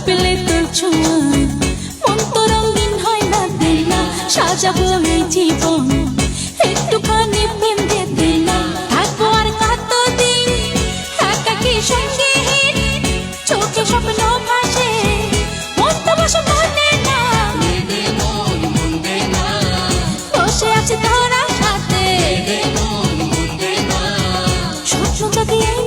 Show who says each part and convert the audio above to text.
Speaker 1: পেলে তোর ছোঁয়া মন তো রঙিন হয় না দিনা সাজাবো এই জীবন একটুখানি প্রেম দিয়ে দিনা থাকবো আর কতদিন একাকী সঙ্গীহীন চোখে স্বপ্ন ভাসে মন তো বসে মনে না বসে আছে তোরা সাথে স্বপ্ন জাগিয়ে